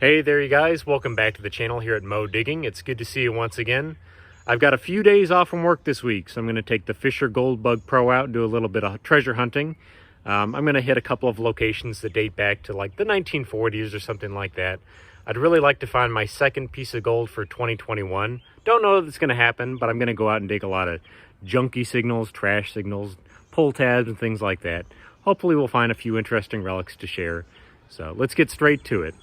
Hey there you guys, welcome back to the channel here at Mo Digging. It's good to see you once again. I've got a few days off from work this week, so I'm going to take the Fisher Gold Bug Pro out and do a little bit of treasure hunting. I'm going to hit a couple of locations that date back to like the 1940s or something like that. I'd really like to find my second piece of gold for 2021. Don't know if it's going to happen, but I'm going to go out and dig a lot of junky signals, trash signals, pull tabs and things like that. Hopefully we'll find a few interesting relics to share. So let's get straight to it.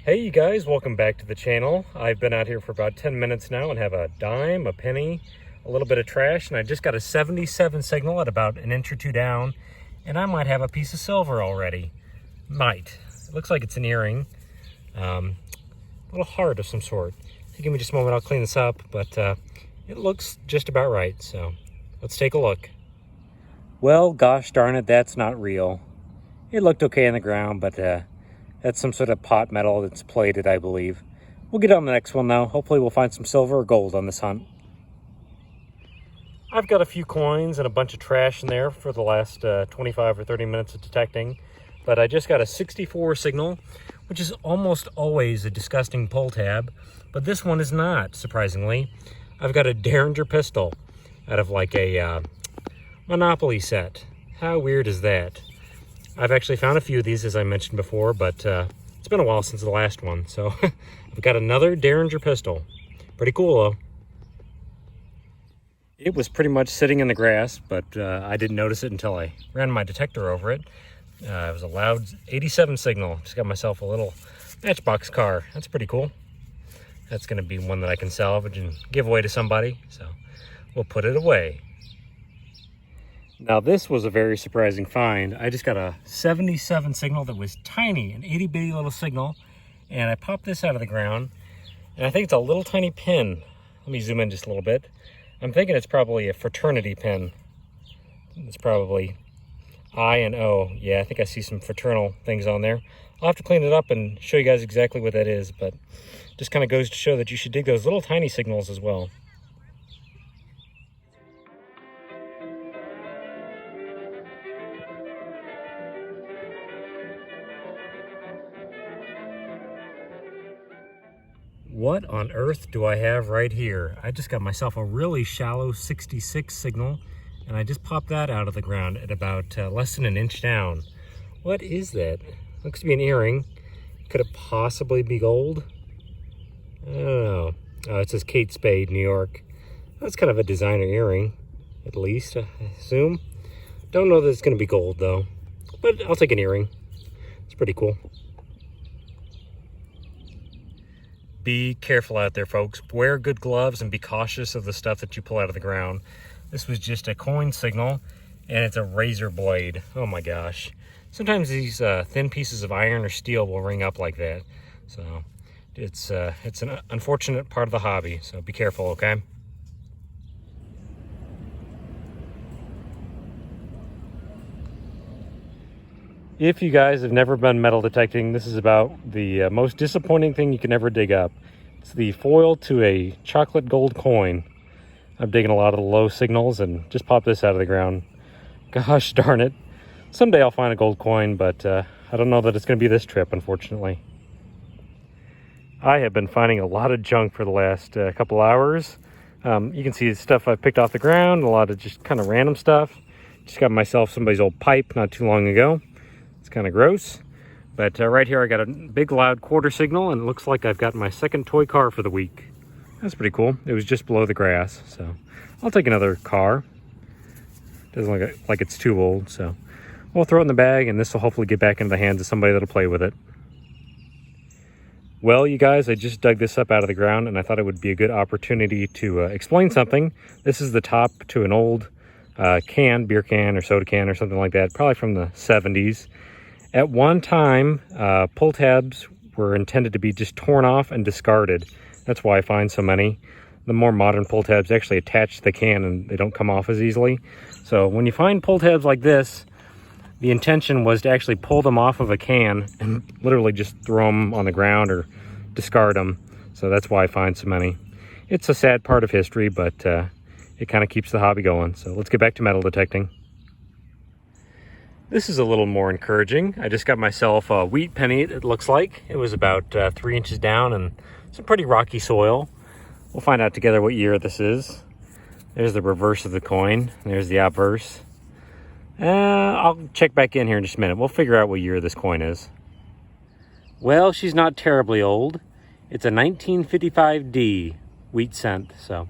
Hey you guys, welcome back to the channel. I've been out here for about 10 minutes now and have a dime, a penny, a little bit of trash, and I just got a 77 signal at about an inch or two down, and I might have a piece of silver already. Might. It looks like it's an earring. A little heart of some sort. So give me just a moment, I'll clean this up, but it looks just about right, so let's take a look. Well, gosh darn it, that's not real. It looked okay on the ground, but that's some sort of pot metal that's plated, I believe. We'll get on the next one though. Hopefully we'll find some silver or gold on this hunt. I've got a few coins and a bunch of trash in there for the last 25 or 30 minutes of detecting. But I just got a 64 signal, which is almost always a disgusting pull tab. But this one is not, surprisingly. I've got a Derringer pistol out of like a Monopoly set. How weird is that? I've actually found a few of these, as I mentioned before, but it's been a while since the last one. So I've got another Derringer pistol. Pretty cool, though. It was pretty much sitting in the grass, but I didn't notice it until I ran my detector over it. It was a loud 87 signal. Just got myself a little Matchbox car. That's pretty cool. That's going to be one that I can salvage and give away to somebody. So we'll put it away. Now this was a very surprising find. I just got a 77 signal that was tiny, an itty bitty little signal, and I popped this out of the ground, and I think it's a little tiny pin. Let me zoom in just a little bit. I'm thinking it's probably a fraternity pin. It's probably I and O. Yeah, I think I see some fraternal things on there. I'll have to clean it up and show you guys exactly what that is, but just kind of goes to show that you should dig those little tiny signals as well. What on earth do I have right here? I just got myself a really shallow 66 signal, and I just popped that out of the ground at about less than an inch down. What is that? Looks to be an earring. Could it possibly be gold? I don't know. It says Kate Spade, New York. That's kind of a designer earring, at least, I assume. Don't know that it's going to be gold, though. But I'll take an earring. It's pretty cool. Be careful out there, folks. Wear good gloves and be cautious of the stuff that you pull out of the ground. This was just a coin signal, and it's a razor blade. Oh my gosh. Sometimes these thin pieces of iron or steel will ring up like that. So it's an unfortunate part of the hobby, so be careful, okay? If you guys have never been metal detecting, this is about the most disappointing thing you can ever dig up. It's the foil to a chocolate gold coin. I'm digging a lot of the low signals and just popped this out of the ground. Gosh darn it. Someday I'll find a gold coin, but I don't know that it's going to be this trip, unfortunately. I have been finding a lot of junk for the last couple hours. You can see the stuff I picked off the ground, a lot of just kind of random stuff. Just got myself somebody's old pipe not too long ago. It's kind of gross, but right here I got a big loud quarter signal, and it looks like I've got my second toy car for the week. That's pretty cool. It was just below the grass, so I'll take another car. Doesn't look like it's too old, so we'll throw it in the bag, and this will hopefully get back into the hands of somebody that'll play with it. Well, you guys, I just dug this up out of the ground, and I thought it would be a good opportunity to explain something. This is the top to an old beer can or soda can or something like that, probably from the 70s. At one time, pull tabs were intended to be just torn off and discarded. That's why I find so many. The more modern pull tabs actually attach to the can and they don't come off as easily. So when you find pull tabs like this, the intention was to actually pull them off of a can and literally just throw them on the ground or discard them. So that's why I find so many. It's a sad part of history, but it kind of keeps the hobby going. So let's get back to metal detecting. This is a little more encouraging. I just got myself a wheat penny, it looks like. It was about 3 inches down and some pretty rocky soil. We'll find out together what year this is. There's the reverse of the coin. There's the obverse. I'll check back in here in just a minute. We'll figure out what year this coin is. Well, she's not terribly old. It's a 1955D wheat cent, so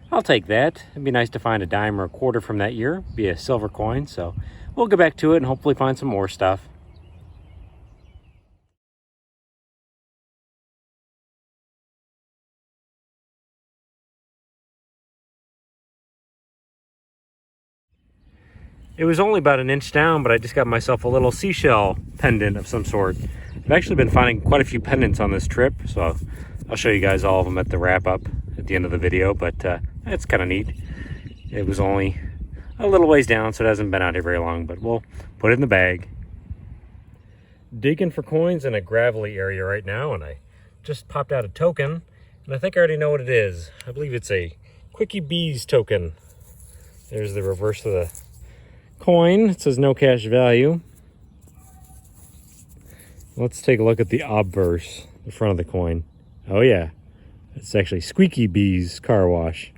I'll take that. It'd be nice to find a dime or a quarter from that year. Be a silver coin, so we'll get back to it and hopefully find some more stuff. It was only about an inch down, but I just got myself a little seashell pendant of some sort. I've actually been finding quite a few pendants on this trip, so I'll show you guys all of them at the wrap up at the end of the video, but it's kind of neat. It was only a little ways down, so it hasn't been out here very long, but we'll put it in the bag. Digging for coins in a gravelly area right now, and I just popped out a token, and I think I already know what it is. I believe it's a Quickie Bees token. There's the reverse of the coin. It says no cash value. Let's take a look at the obverse, the front of the coin. Oh yeah, it's actually Squeaky Bees Car Wash.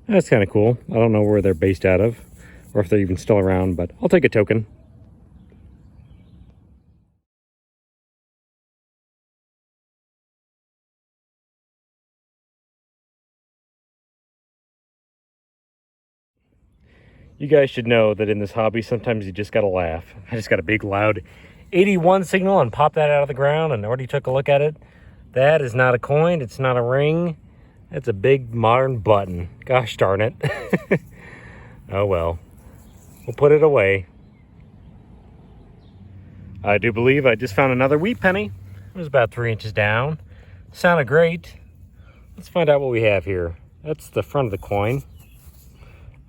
That's kind of cool. I don't know where they're based out of or if they're even still around, but I'll take a token. You guys should know that in this hobby, sometimes you just gotta laugh. I just got a big loud 81 signal and popped that out of the ground and already took a look at it. That is not a coin, it's not a ring. That's a big modern button. Gosh darn it. Oh well, we'll put it away. I do believe I just found another wheat penny. It was about 3 inches down. Sounded great. Let's find out what we have here. That's the front of the coin,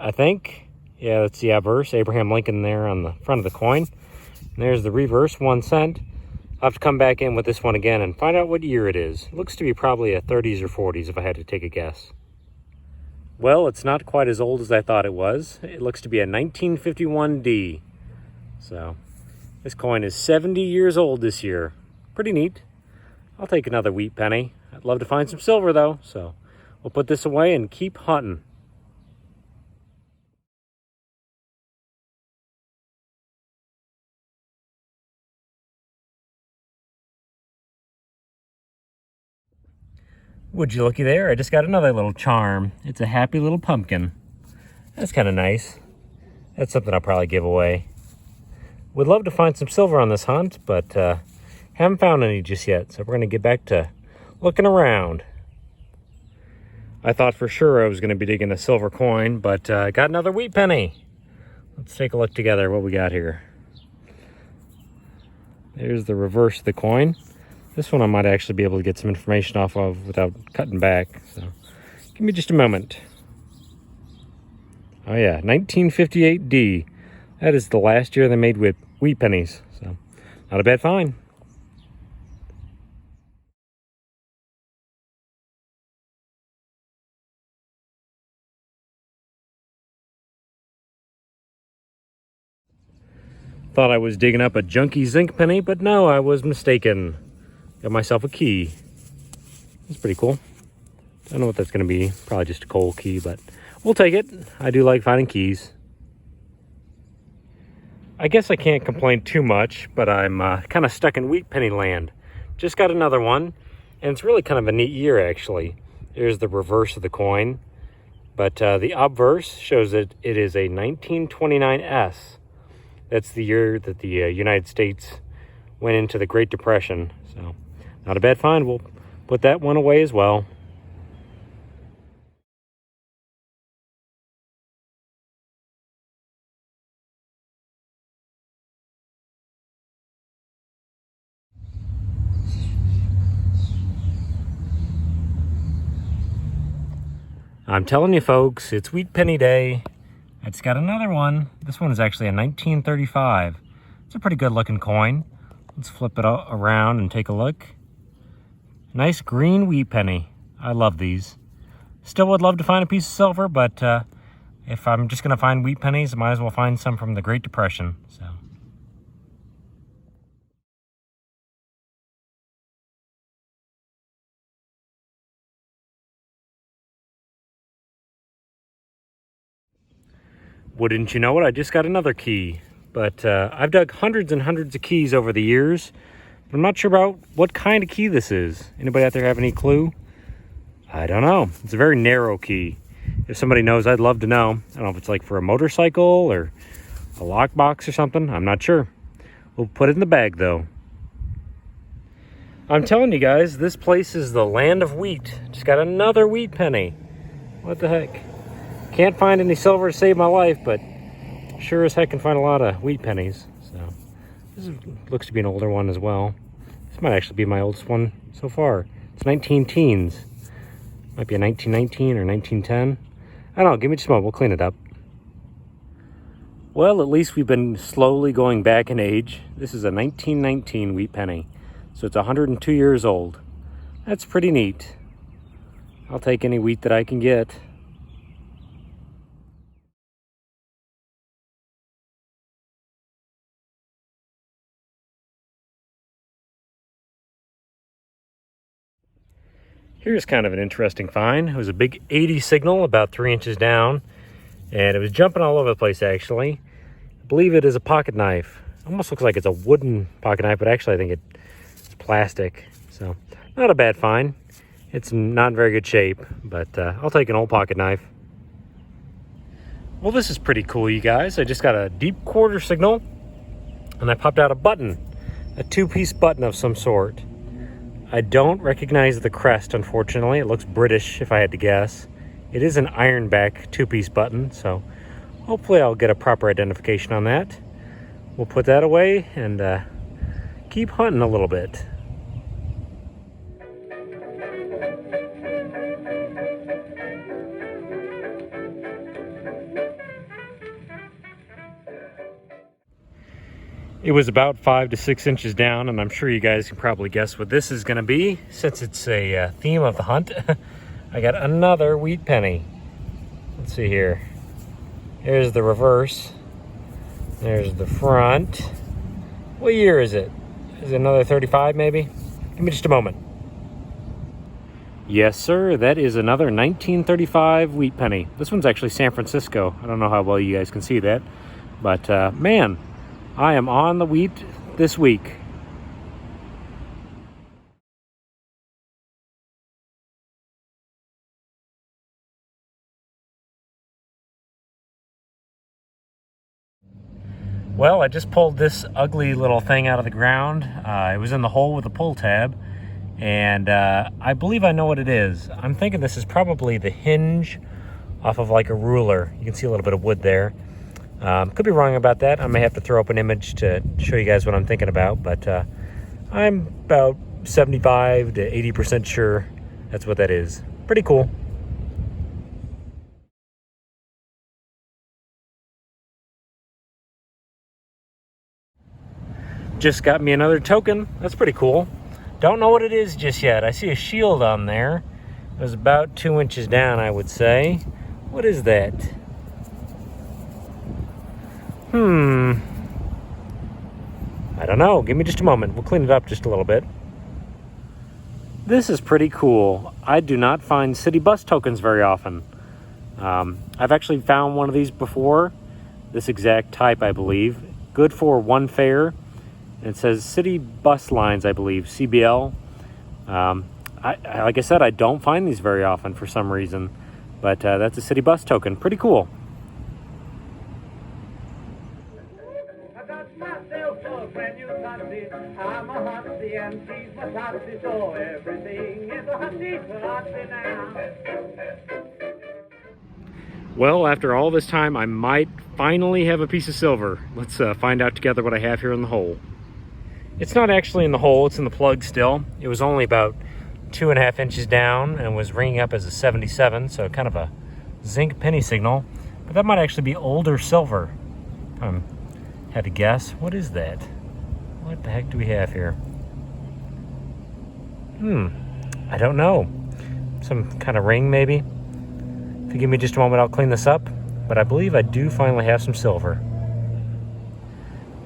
I think. Yeah, that's the obverse, Abraham Lincoln there on the front of the coin. And there's the reverse, 1 cent. I'll have to come back in with this one again and find out what year it is. It looks to be probably a 30s or 40s if I had to take a guess. Well, it's not quite as old as I thought it was. It looks to be a 1951D. So, this coin is 70 years old this year. Pretty neat. I'll take another wheat penny. I'd love to find some silver though, so we'll put this away and keep hunting. Would you looky there, I just got another little charm. It's a happy little pumpkin. That's kind of nice. That's something I'll probably give away. Would love to find some silver on this hunt, but haven't found any just yet, so we're going to get back to looking around. I thought for sure I was going to be digging a silver coin, but I got another wheat penny. Let's take a look together what we got here. There's the reverse of the coin. This one I might actually be able to get some information off of without cutting back. So give me just a moment. Oh yeah, 1958D. That is the last year they made with wheat pennies. So not a bad find. Thought I was digging up a junky zinc penny, but no, I was mistaken. Got myself a key. That's pretty cool. Don't know what that's going to be. Probably just a coal key, but we'll take it. I do like finding keys. I guess I can't complain too much, but I'm kind of stuck in wheat penny land. Just got another one, and it's really kind of a neat year, actually. Here's the reverse of the coin, but the obverse shows that it is a 1929S. That's the year that the United States went into the Great Depression, so not a bad find. We'll put that one away as well. I'm telling you folks, it's Wheat Penny Day. I just got another one. This one is actually a 1935. It's a pretty good looking coin. Let's flip it around and take a look. Nice green wheat penny. I love these. Still would love to find a piece of silver, but if I'm just gonna find wheat pennies, I might as well find some from the Great Depression. So. Wouldn't you know it, I just got another key. But I've dug hundreds and hundreds of keys over the years. But I'm not sure about what kind of key this is. Anybody out there have any clue? I don't know. It's a very narrow key. If somebody knows, I'd love to know. I don't know if it's like for a motorcycle or a lockbox or something. I'm not sure. We'll put it in the bag though. I'm telling you guys, this place is the land of wheat. Just got another wheat penny. What the heck? Can't find any silver to save my life, but sure as heck can find a lot of wheat pennies. So this looks to be an older one as well. This might actually be my oldest one so far. It's 19 teens. Might be a 1919 or 1910. I don't know, give me just a moment, we'll clean it up. Well, at least we've been slowly going back in age. This is a 1919 wheat penny. So it's 102 years old. That's pretty neat. I'll take any wheat that I can get. Here's kind of an interesting find. It was a big 80 signal about 3 inches down, and it was jumping all over the place actually. I believe it is a pocket knife. Almost looks like it's a wooden pocket knife, but actually I think it's plastic. So not a bad find. It's not in very good shape, but I'll take an old pocket knife. Well, this is pretty cool, you guys. I just got a deep quarter signal, and I popped out a button, a 2-piece button of some sort. I don't recognize the crest, unfortunately. It looks British, if I had to guess. It is an ironback 2-piece button, so hopefully I'll get a proper identification on that. We'll put that away and keep hunting a little bit. It was about 5 to 6 inches down, and I'm sure you guys can probably guess what this is going to be, since it's a theme of the hunt. I got another wheat penny. Let's see here. Here's the reverse. There's the front. What year is it? Is it another 35 maybe? Give me just a moment. Yes, sir. That is another 1935 wheat penny. This one's actually San Francisco. I don't know how well you guys can see that, but man, I am on the wheat this week. Well, I just pulled this ugly little thing out of the ground. It was in the hole with a pull tab, and I believe I know what it is. I'm thinking this is probably the hinge off of like a ruler. You can see a little bit of wood there. Could be wrong about that. I may have to throw up an image to show you guys what I'm thinking about, but I'm about 75 to 80% sure that's what that is. Pretty cool. Just got me another token. That's pretty cool. Don't know what it is just yet. I see a shield on there. It was about 2 inches down, I would say. What is that? I don't know. Give me just a moment. We'll clean it up just a little bit. This is pretty cool. I do not find city bus tokens very often. I've actually found one of these before. This exact type, I believe. Good for one fare. It says city bus lines, I believe, CBL. Like I said, I don't find these very often for some reason. But that's a city bus token. Pretty cool. I'm a hussy and she's my hussy, so everything is a hussy now. Well, after all this time, I might finally have a piece of silver. Let's find out together what I have here in the hole. It's not actually in the hole, it's in the plug still. It was only about 2.5 inches down and was ringing up as a 77, so kind of a zinc penny signal, but that might actually be older silver. If I had to guess. What is that? What the heck do we have here? I don't know. Some kind of ring, maybe? If you give me just a moment, I'll clean this up. But I believe I do finally have some silver.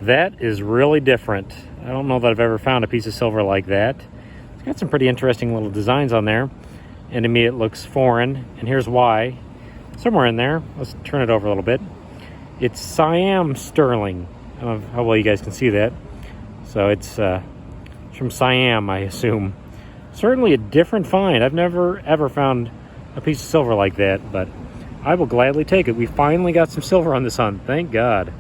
That is really different. I don't know that I've ever found a piece of silver like that. It's got some pretty interesting little designs on there. And to me, it looks foreign. And here's why. Somewhere in there, let's turn it over a little bit. It's Siam sterling. I don't know how well you guys can see that. So it's from Siam, I assume. Certainly a different find. I've never ever found a piece of silver like that, but I will gladly take it. We finally got some silver on this hunt. Thank God.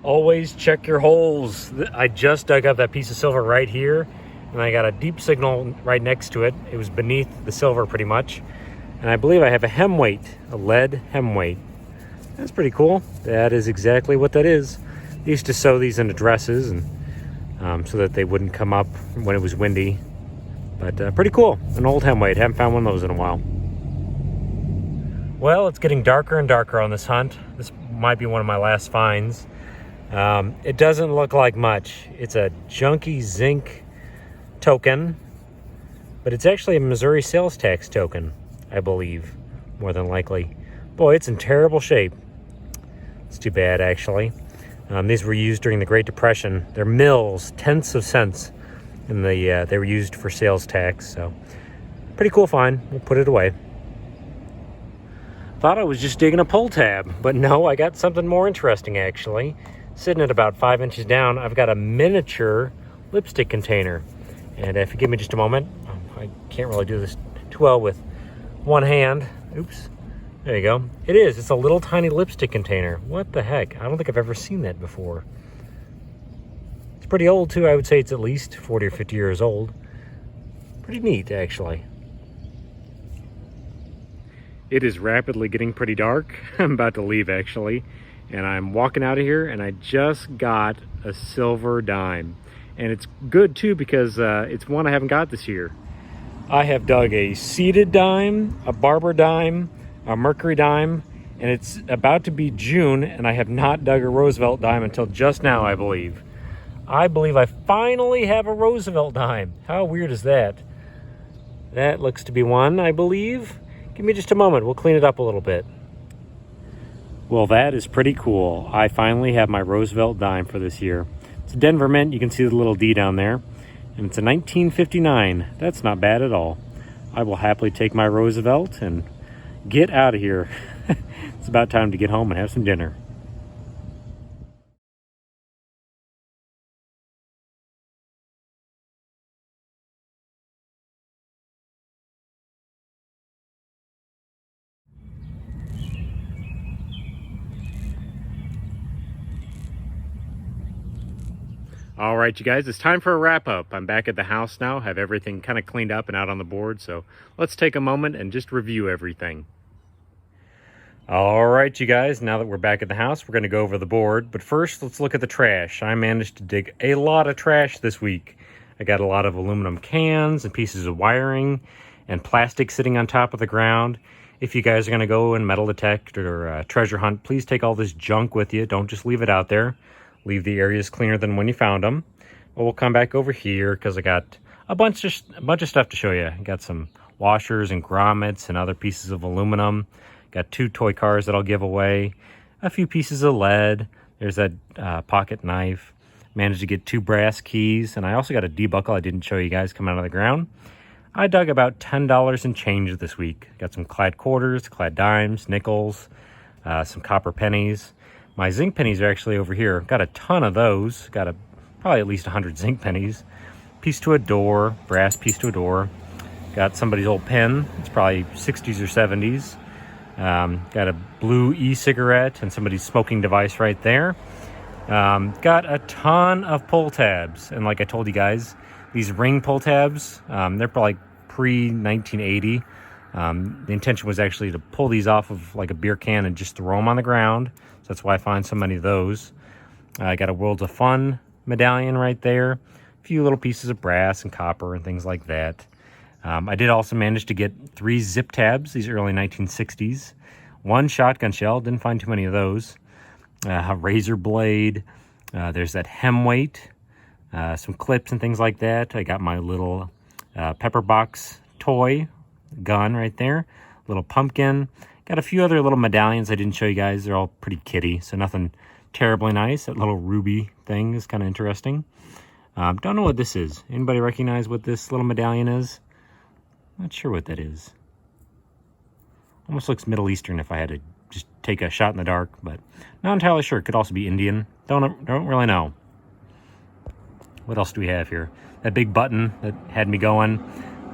Always check your holes. I just dug up that piece of silver right here, and I got a deep signal right next to it. It was beneath the silver pretty much. And I believe I have a hem weight, a lead hem weight. That's pretty cool. That is exactly what that is. I used to sew these into dresses and so that they wouldn't come up when it was windy. But pretty cool. An old hem weight. Haven't found one of those in a while. Well, it's getting darker and darker on this hunt. This might be one of my last finds. It doesn't look like much. It's a junky zinc token, but it's actually a Missouri sales tax token, I believe, more than likely. Boy, it's in terrible shape. It's too bad, actually. These were used during the Great Depression. They're mills, tenths of cents, and they were used for sales tax. So, pretty cool find. We'll put it away. Thought I was just digging a pull tab, but no, I got something more interesting, actually. Sitting at about 5 inches down, I've got a miniature lipstick container. And if you give me just a moment, I can't really do this too well with one hand. Oops. There you go. It is. It's a little tiny lipstick container. What the heck? I don't think I've ever seen that before. It's pretty old, too. I would say it's at least 40 or 50 years old. Pretty neat, actually. It is rapidly getting pretty dark. I'm about to leave, actually. And I'm walking out of here, and I just got a silver dime. And it's good, too, because it's one I haven't got this year. I have dug a seeded dime, a barber dime, a mercury dime, and it's about to be June, and I have not dug a Roosevelt dime until just now, I believe. I believe I finally have a Roosevelt dime. How weird is that? That looks to be one, I believe. Give me just a moment. We'll clean it up a little bit. Well, that is pretty cool. I finally have my Roosevelt dime for this year. It's a Denver Mint. You can see the little D down there. And it's a 1959. That's not bad at all. I will happily take my Roosevelt and get out of here. It's about time to get home and have some dinner. All right, you guys, it's time for a wrap up. I'm back at the house now, have everything kind of cleaned up and out on the board. So let's take a moment and just review everything. All right, you guys, now that we're back at the house, we're going to go over the board. But first, let's look at the trash. I managed to dig a lot of trash this week. I got a lot of aluminum cans and pieces of wiring and plastic sitting on top of the ground. If you guys are going to go and metal detect or treasure hunt, please take all this junk with you. Don't just leave it out there. Leave the areas cleaner than when you found them. But we'll come back over here because I got a bunch of stuff to show you. I got some washers and grommets and other pieces of aluminum. Got 2 toy cars that I'll give away. A few pieces of lead. There's that pocket knife. Managed to get 2 brass keys. And I also got a debuckle I didn't show you guys come out of the ground. I dug about $10 in change this week. Got some clad quarters, clad dimes, nickels, some copper pennies. My zinc pennies are actually over here. Got a ton of those. Got probably at least 100 zinc pennies. Piece to a door, brass piece to a door. Got somebody's old pen. It's probably 60s or 70s. Got a blue e-cigarette and somebody's smoking device right there. Got a ton of pull tabs. And like I told you guys, these ring pull tabs, they're probably pre-1980. The intention was actually to pull these off of like a beer can and just throw them on the ground. So that's why I find so many of those. I got a Worlds of Fun medallion right there. a few little pieces of brass and copper and things like that. I did also manage to get 3 zip tabs, these early 1960s. 1 shotgun shell, didn't find too many of those. A razor blade, there's that hem weight, some clips and things like that. I got my little pepper box toy gun right there, little pumpkin. Got a few other little medallions I didn't show you guys. They're all pretty kiddie, so nothing terribly nice. That little ruby thing is kind of interesting. Don't know what this is. Anybody recognize what this little medallion is? Not sure what that is. Almost looks Middle Eastern if I had to just take a shot in the dark, but not entirely sure. It could also be Indian. Don't really know. What else do we have here? That big button that had me going.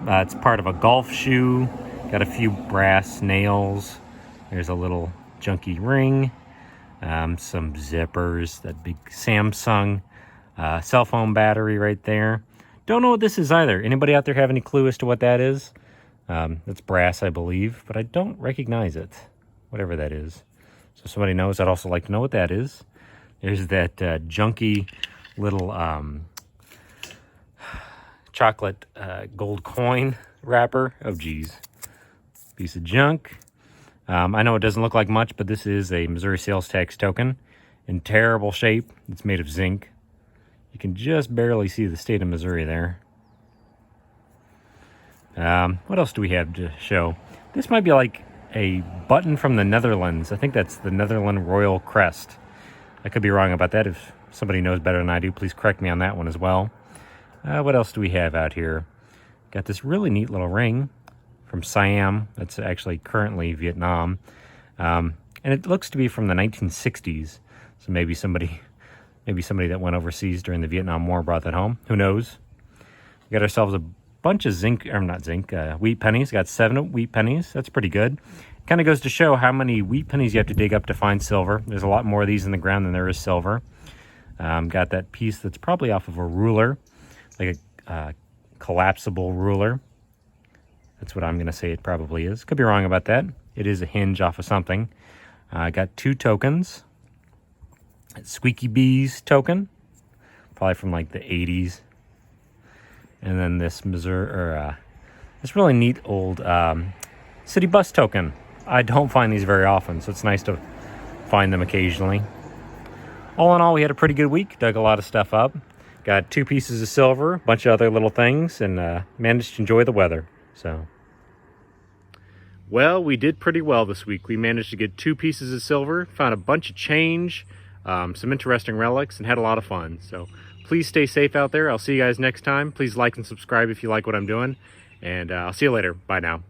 It's part of a golf shoe. Got a few brass nails. There's a little junky ring. Some zippers. That big Samsung cell phone battery right there. Don't know what this is either. Anybody out there have any clue as to what that is? It's brass, I believe, but I don't recognize it. Whatever that is. So if somebody knows, I'd also like to know what that is. There's that junky little chocolate gold coin wrapper. Oh, geez. Piece of junk. I know it doesn't look like much, but this is a Missouri sales tax token in terrible shape. It's made of zinc. You can just barely see the state of Missouri there. What else do we have to show? This might be like a button from the Netherlands. I think that's the Netherlands Royal Crest. I could be wrong about that. If somebody knows better than I do, please correct me on that one as well. What else do we have out here? Got this really neat little ring from Siam. That's actually currently Vietnam. And it looks to be from the 1960s. So maybe somebody that went overseas during the Vietnam War brought that home. Who knows? We got ourselves a bunch of wheat pennies. Got 7 wheat pennies. That's pretty good. Kind of goes to show how many wheat pennies you have to dig up to find silver. There's a lot more of these in the ground than there is silver. Got that piece that's probably off of a ruler, like a collapsible ruler. That's what I'm going to say it probably is. Could be wrong about that. It is a hinge off of something. I got 2 tokens. Squeaky Bees token, probably from like the 80s. And then this this really neat old city bus token. I don't find these very often, so it's nice to find them occasionally. All in all, we had a pretty good week. Dug a lot of stuff up. Got 2 pieces of silver, a bunch of other little things, and managed to enjoy the weather. So, well, we did pretty well this week. We managed to get 2 pieces of silver, found a bunch of change, some interesting relics, and had a lot of fun. So please stay safe out there. I'll see you guys next time. Please like and subscribe if you like what I'm doing, and I'll see you later. Bye now.